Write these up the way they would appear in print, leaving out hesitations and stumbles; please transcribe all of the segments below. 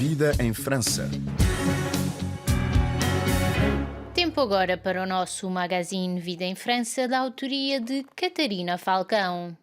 Vida em França. Tempo agora para o nosso magazine Vida em França, da autoria de Catarina Falcão.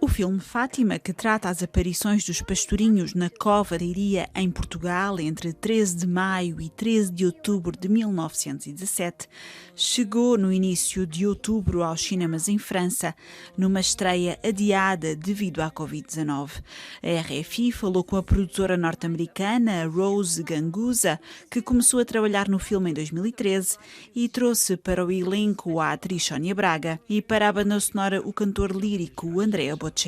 O filme Fátima, que trata as aparições dos pastorinhos na Cova da Iria em Portugal entre 13 de maio e 13 de outubro de 1917, chegou no início de outubro aos cinemas em França, numa estreia adiada devido à Covid-19. A RFI falou com a produtora norte-americana Rose Ganguza, que começou a trabalhar no filme em 2013 e trouxe para o elenco a atriz Sónia Braga e para a banda sonora o cantor lírico Andrea Bocelli.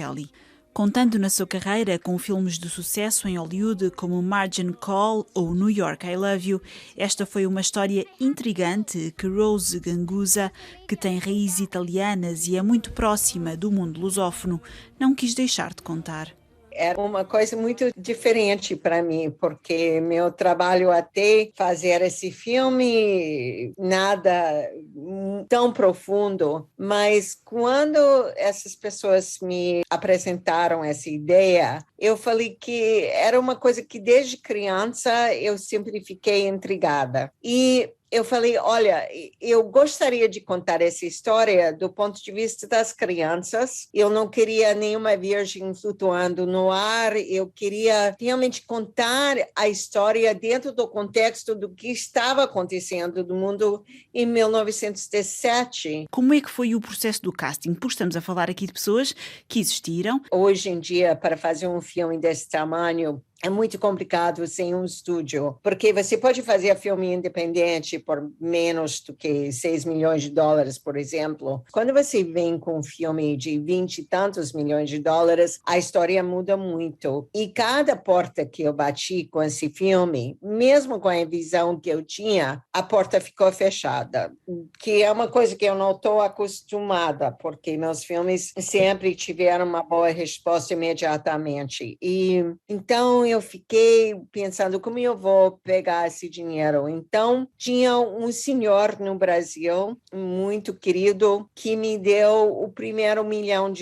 Contando na sua carreira com filmes de sucesso em Hollywood como Margin Call ou New York I Love You, esta foi uma história intrigante que Rose Ganguza, que tem raízes italianas e é muito próxima do mundo lusófono, não quis deixar de contar. Era uma coisa muito diferente para mim, porque meu trabalho até fazer esse filme, nada tão profundo, mas quando essas pessoas me apresentaram essa ideia, eu falei que era uma coisa que desde criança eu sempre fiquei intrigada. E eu falei, olha, eu gostaria de contar essa história do ponto de vista das crianças. Eu não queria nenhuma virgem flutuando no ar. Eu queria realmente contar a história dentro do contexto do que estava acontecendo no mundo em 1917. Como é que foi o processo do casting? Porque estamos a falar aqui de pessoas que existiram. Hoje em dia, para fazer um filme desse tamanho, é muito complicado sem um estúdio, porque você pode fazer filme independente por menos do que 6 milhões de dólares, por exemplo. Quando você vem com um filme de 20 e tantos milhões de dólares, a história muda muito. E cada porta que eu bati com esse filme, mesmo com a visão que eu tinha, a porta ficou fechada, que é uma coisa que eu não estou acostumada, porque meus filmes sempre tiveram uma boa resposta imediatamente. E então eu fiquei pensando como eu vou pegar esse dinheiro. Então, tinha um senhor no Brasil, muito querido, que me deu o primeiro $1 milhão.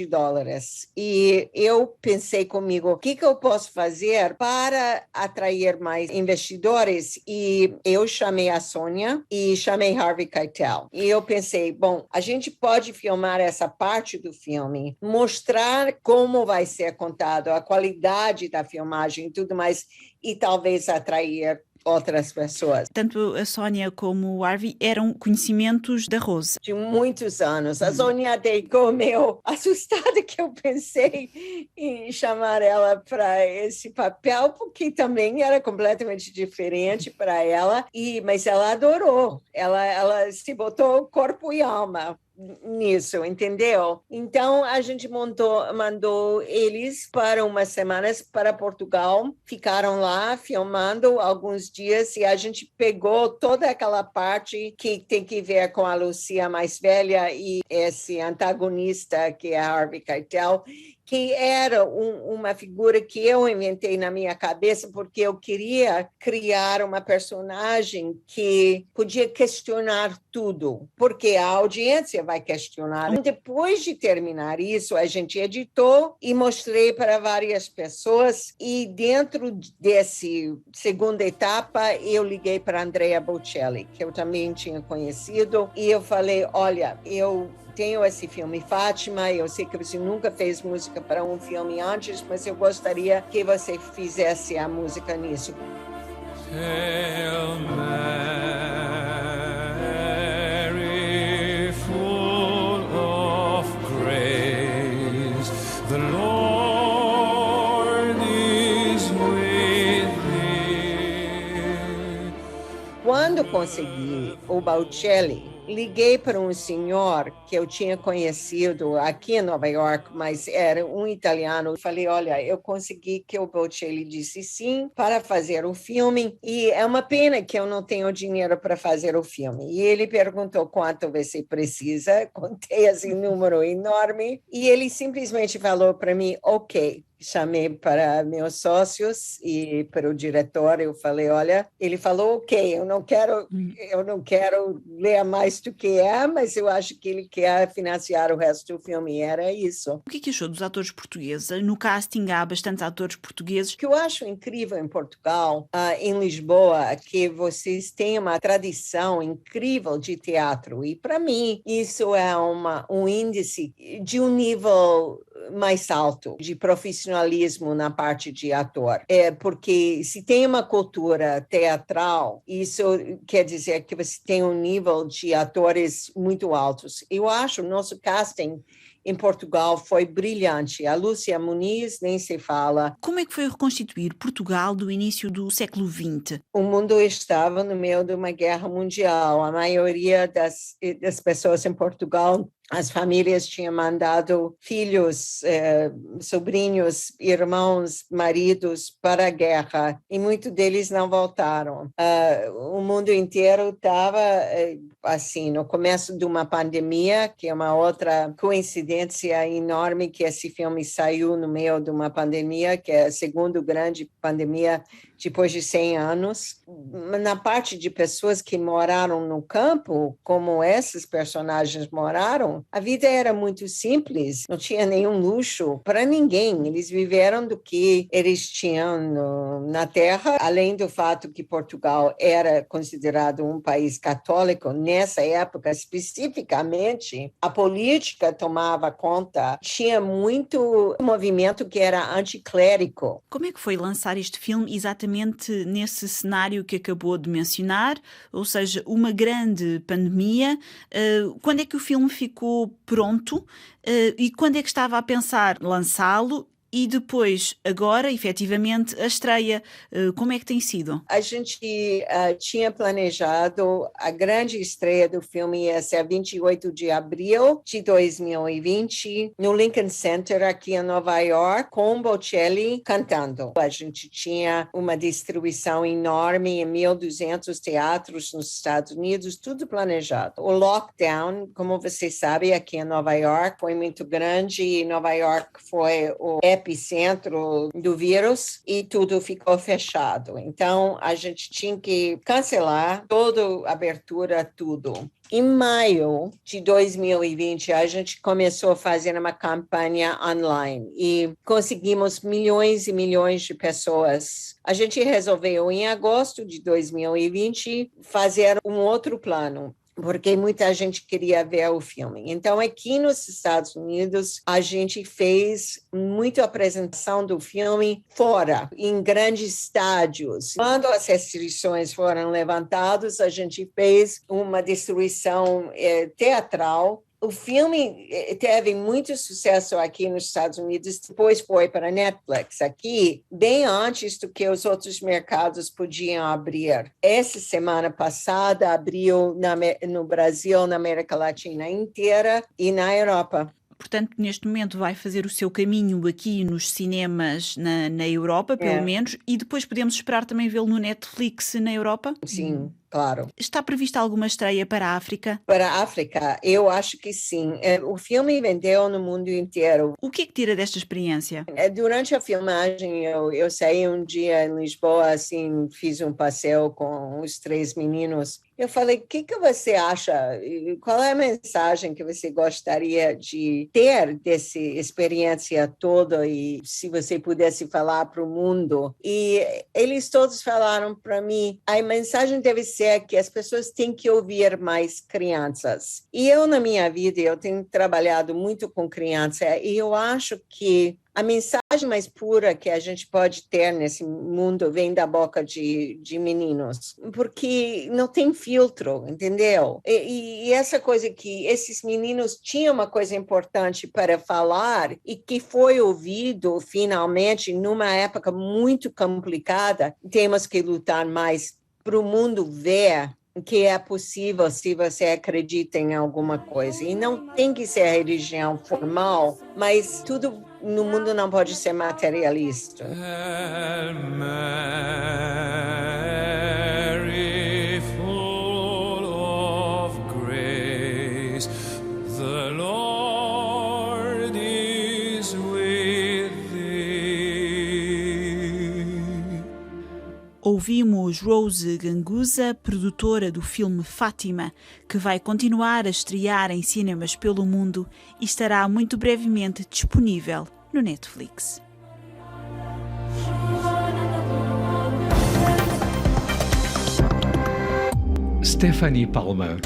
E eu pensei comigo, o que eu posso fazer para atrair mais investidores? E eu chamei a Sônia e chamei Harvey Keitel. E eu pensei, bom, a gente pode filmar essa parte do filme, mostrar como vai ser contado, a qualidade da filmagem, tudo mais, e talvez atrair outras pessoas. Tanto a Sónia como o Harvey eram conhecimentos da Rose. De muitos anos. A Sónia até ficou meio assustada que eu pensei em chamar ela para esse papel, porque também era completamente diferente para ela, mas ela adorou. Ela se botou corpo e alma nisso, entendeu? Então, a gente mandou eles para umas semanas para Portugal, ficaram lá filmando alguns dias e a gente pegou toda aquela parte que tem que ver com a Lucia mais velha e esse antagonista que é Harvey Keitel, que era uma figura que eu inventei na minha cabeça porque eu queria criar uma personagem que podia questionar tudo, porque a audiência vai questionar. Depois de terminar isso, a gente editou e mostrei para várias pessoas e dentro desse segunda etapa eu liguei para Andrea Bocelli, que eu também tinha conhecido, e eu falei, olha, eu tenho esse filme Fátima, eu sei que você nunca fez música para um filme antes, mas eu gostaria que você fizesse a música nisso. Hail Mary, full of grace, the Lord is with thee. Quando consegui o Bocelli, liguei para um senhor que eu tinha conhecido aqui em Nova York, mas era um italiano. Falei, olha, eu consegui que o Bocelli disse sim para fazer o filme e é uma pena que eu não tenho dinheiro para fazer o filme. E ele perguntou quanto você precisa, contei assim um número enorme e ele simplesmente falou para mim, ok. Chamei para meus sócios e para o diretor, eu falei, olha, ele falou, ok, eu não quero ler mais do que mas eu acho que ele quer financiar o resto do filme, era isso. O que achou dos atores portugueses? No casting há bastantes atores portugueses. O que eu acho incrível em Portugal, em Lisboa, é que vocês têm uma tradição incrível de teatro e para mim isso é um índice de um nível mais alto de profissionalismo na parte de ator. Porque se tem uma cultura teatral, isso quer dizer que você tem um nível de atores muito altos. Eu acho o nosso casting em Portugal foi brilhante. A Lúcia Muniz nem se fala. Como é que foi reconstituir Portugal do início do século XX? O mundo estava no meio de uma guerra mundial. A maioria das pessoas em Portugal, as famílias tinham mandado filhos, sobrinhos, irmãos, maridos para a guerra e muitos deles não voltaram. O mundo inteiro estava assim, no começo de uma pandemia, que é uma outra coincidência enorme que esse filme saiu no meio de uma pandemia, que é a segunda grande pandemia depois de 100 anos. Na parte de pessoas que moraram no campo, como esses personagens moraram, a vida era muito simples, não tinha nenhum luxo para ninguém. Eles viveram do que eles tinham na terra, além do fato que Portugal era considerado um país católico. Nessa época, especificamente, a política tomava conta. Tinha muito movimento que era anticlérico. Como é que foi lançar este filme exatamente nesse cenário que acabou de mencionar, ou seja, uma grande pandemia? Quando é que o filme ficou pronto e quando é que estava a pensar lançá-lo? E depois, agora, efetivamente, a estreia, como é que tem sido? A gente tinha planejado a grande estreia do filme ia ser 28 de abril de 2020, no Lincoln Center, aqui em Nova York, com Bocelli cantando. A gente tinha uma distribuição enorme em 1.200 teatros nos Estados Unidos, tudo planejado. O lockdown, como você sabe, aqui em Nova York, foi muito grande e Nova York foi o epicentro do vírus e tudo ficou fechado. Então, a gente tinha que cancelar toda a abertura, tudo. Em maio de 2020, a gente começou a fazer uma campanha online e conseguimos milhões e milhões de pessoas. A gente resolveu, em agosto de 2020, fazer um outro plano, porque muita gente queria ver o filme. Então, aqui nos Estados Unidos, a gente fez muita apresentação do filme fora, em grandes estádios. Quando as restrições foram levantadas, a gente fez uma distribuição teatral. O filme teve muito sucesso aqui nos Estados Unidos, depois foi para a Netflix aqui, bem antes do que os outros mercados podiam abrir. Essa semana passada abriu no Brasil, na América Latina inteira e na Europa. Portanto, neste momento vai fazer o seu caminho aqui nos cinemas na Europa, pelo menos, e depois podemos esperar também vê-lo no Netflix na Europa? Sim, claro. Está prevista alguma estreia para a África? Para a África, eu acho que sim. O filme vendeu no mundo inteiro. O que é que tira desta experiência? Durante a filmagem, eu saí um dia em Lisboa, assim, fiz um passeio com os 3 meninos. Eu falei, o que você acha? Qual é a mensagem que você gostaria de ter dessa experiência toda e se você pudesse falar para o mundo? E eles todos falaram para mim, a mensagem deve ser que as pessoas têm que ouvir mais crianças. E eu, na minha vida, eu tenho trabalhado muito com crianças e eu acho que a mensagem mais pura que a gente pode ter nesse mundo vem da boca de meninos, porque não tem filtro, entendeu? E essa coisa que esses meninos tinham uma coisa importante para falar e que foi ouvido finalmente numa época muito complicada, temos que lutar mais para o mundo ver que é possível se você acredita em alguma coisa. E não tem que ser a religião formal, mas tudo no mundo não pode ser materialista. Hail Mary, full of grace, the Lord is with thee. Ouvimos Rose Ganguza, produtora do filme Fátima, que vai continuar a estrear em cinemas pelo mundo e estará muito brevemente disponível no Netflix. Stephanie Palmer.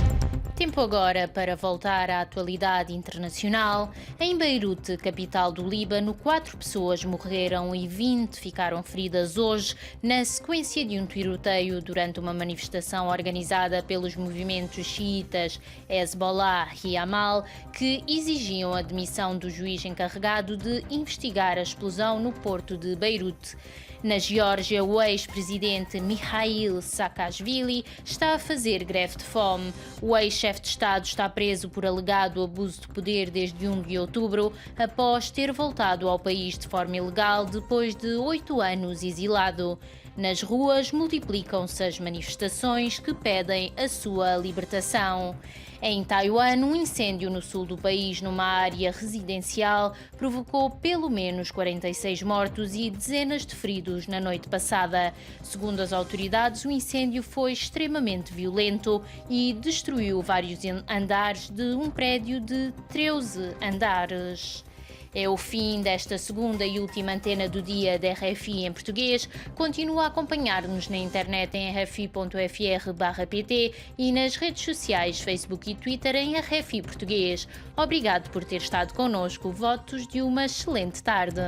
Tempo agora para voltar à atualidade internacional. Em Beirute, capital do Líbano, 4 pessoas morreram e 20 ficaram feridas hoje na sequência de um tiroteio durante uma manifestação organizada pelos movimentos xiitas Hezbollah e Amal, que exigiam a demissão do juiz encarregado de investigar a explosão no porto de Beirute. Na Geórgia, o ex-presidente Mikhail Saakashvili está a fazer greve de fome. O ex-chefe de Estado está preso por alegado abuso de poder desde 1 de outubro, após ter voltado ao país de forma ilegal depois de 8 anos exilado. Nas ruas, multiplicam-se as manifestações que pedem a sua libertação. Em Taiwan, um incêndio no sul do país, numa área residencial, provocou pelo menos 46 mortos e dezenas de feridos na noite passada. Segundo as autoridades, o incêndio foi extremamente violento e destruiu vários andares de um prédio de 13 andares. É o fim desta segunda e última antena do dia da RFI em português. Continua a acompanhar-nos na internet em rfi.fr/pt e nas redes sociais Facebook e Twitter em RFI Português. Obrigado por ter estado connosco. Votos de uma excelente tarde.